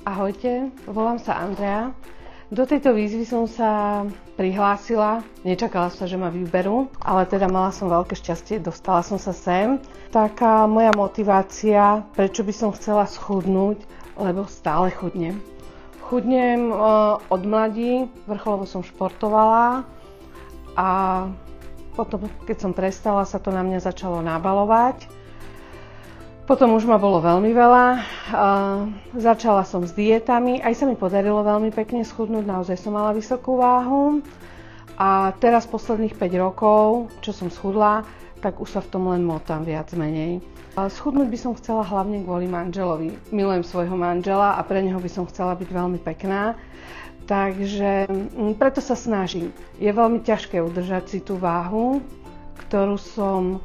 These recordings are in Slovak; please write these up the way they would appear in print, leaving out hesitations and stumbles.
Ahojte, volám sa Andrea. Do tejto výzvy som sa prihlásila, nečakala som, že ma vyberú, ale teda mala som veľké šťastie, dostala som sa sem. Taká moja motivácia, prečo by som chcela schudnúť, lebo stále chudnem. Chudnem od mladí, vrcholovo som športovala a potom, keď som prestala, sa to na mňa začalo nabalovať. Potom už ma bolo veľmi veľa, začala som s dietami, aj sa mi podarilo veľmi pekne schudnúť, naozaj som mala vysokú váhu a teraz posledných 5 rokov, čo som schudla, tak už sa v tom len motám viac menej. Schudnúť by som chcela hlavne kvôli manželovi, milujem svojho manžela a pre neho by som chcela byť veľmi pekná, takže preto sa snažím. Je veľmi ťažké udržať si tú váhu, ktorú som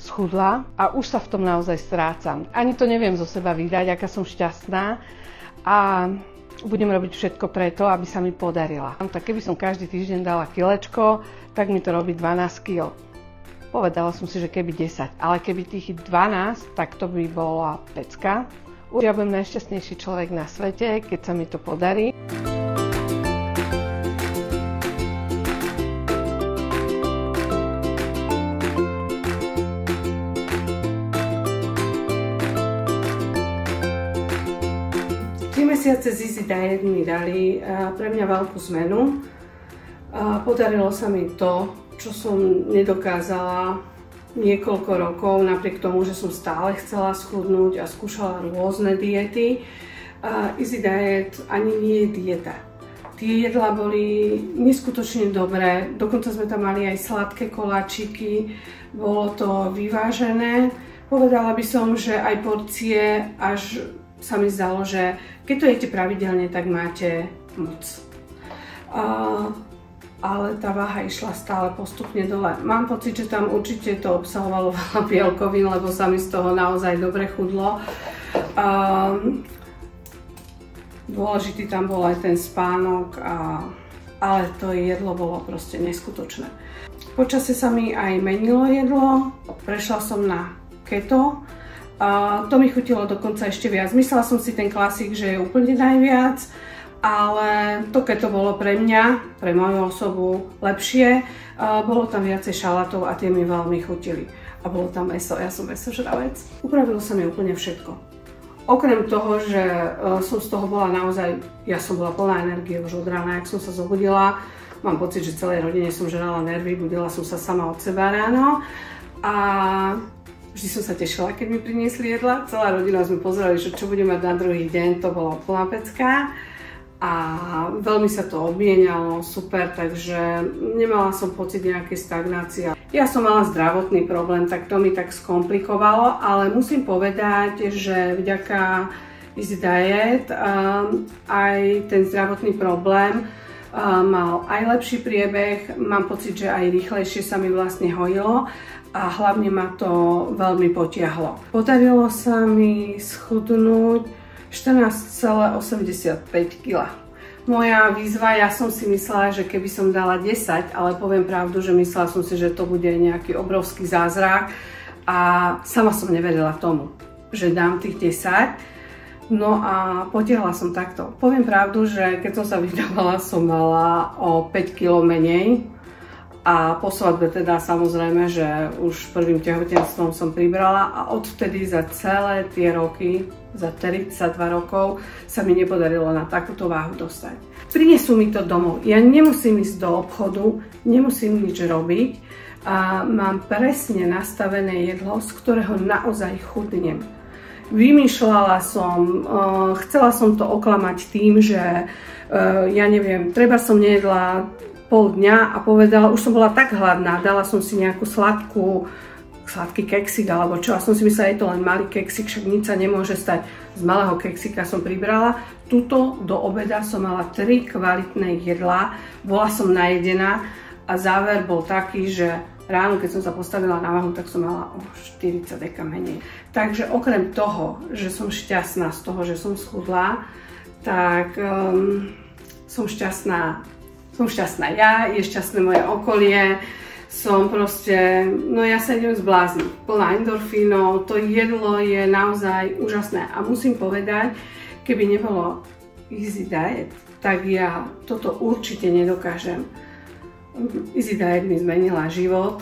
schudla a už sa v tom naozaj strácam. Ani to neviem zo seba vydať, aká som šťastná a budem robiť všetko preto, aby sa mi podarila. Tak keby som každý týždeň dala kilečko, tak mi to robí 12 kg. Povedala som si, že keby 10, ale keby tých 12, tak to by bola pecka. Ja budem najšťastnejší človek na svete, keď sa mi to podarí. Mesiace z Easy Diet mi dali pre mňa veľkú zmenu. Podarilo sa mi to, čo som nedokázala niekoľko rokov, napriek tomu, že som stále chcela schudnúť a skúšala rôzne diety. Easy Diet ani nie je dieta. Tie jedlá boli neskutočne dobré, dokonca sme tam mali aj sladké koláčiky, bolo to vyvážené. Povedala by som, že aj porcie až sa mi zdalo, že keď to jete pravidelne, tak máte moc. Ale tá váha išla stále postupne dole. Mám pocit, že tam určite to obsahovalo veľa bielkovín, lebo sa mi z toho naozaj dobre chudlo. Dôležitý tam bol aj ten spánok, ale to jedlo bolo proste neskutočné. Počasie sa mi aj menilo jedlo, prešla som na keto. To mi chutilo dokonca ešte viac. Myslela som si ten klasik, že je úplne najviac, ale to keď to bolo pre mňa, pre moju osobu lepšie, bolo tam viacej šalátov a tie mi veľmi chutili. A bolo tam mäso, ja som mäsožravec. Upravilo sa mi úplne všetko. Okrem toho, že som z toho bola naozaj, ja som bola plná energie už od rána, jak som sa zobudila. Mám pocit, že celej rodine som žrala nervy, budila som sa sama od seba ráno. A vždy som sa tešila, keď mi priniesli jedla. Celá rodina sme pozerali, že čo budem mať na druhý deň, to bola plná pecka. A veľmi sa to obmienialo, super, takže nemala som pocit nejakej stagnácie. Ja som mala zdravotný problém, tak to mi tak skomplikovalo, ale musím povedať, že vďaka Easy Diet aj ten zdravotný problém mal aj lepší priebeh, mám pocit, že aj rýchlejšie sa mi vlastne hojilo. A hlavne ma to veľmi potiahlo. Podarilo sa mi schudnúť 14,85 kg. Moja výzva, ja som si myslela, že keby som dala 10, ale poviem pravdu, že myslela som si, že to bude nejaký obrovský zázrak a sama som neverila tomu, že dám tých 10. No a potiahla som takto. Poviem pravdu, že keď som sa vydávala, som mala o 5 kg menej. A po svadbe teda samozrejme, že už prvým tehotenstvom som pribrala a odvtedy za celé tie roky, za 32 rokov, sa mi nepodarilo na takúto váhu dostať. Prinesú mi to domov, ja nemusím ísť do obchodu, nemusím nič robiť a mám presne nastavené jedlo, z ktorého naozaj chudnem. Vymýšľala som, chcela som to oklamať tým, že ja neviem, treba som nejedla pol dňa a povedala, už som bola tak hladná, dala som si nejakú sladký keksik alebo čo a som si myslela, je to len malý keksik, však nič sa nemôže stať. Z malého keksika som pribrala, tuto do obeda som mala 3 kvalitné jedlá, bola som najedená a záver bol taký, že ráno, keď som sa postavila na váhu, tak som mala o 40 deka menej. Takže okrem toho, že som šťastná z toho, že som schudla, tak som šťastná ja, je šťastné moje okolie, som proste, no ja sa idem zblázniť, plná endorfínov, to jedlo je naozaj úžasné a musím povedať, Keby nebolo Easy Diet, tak ja toto určite nedokážem. Easy Diet mi zmenila život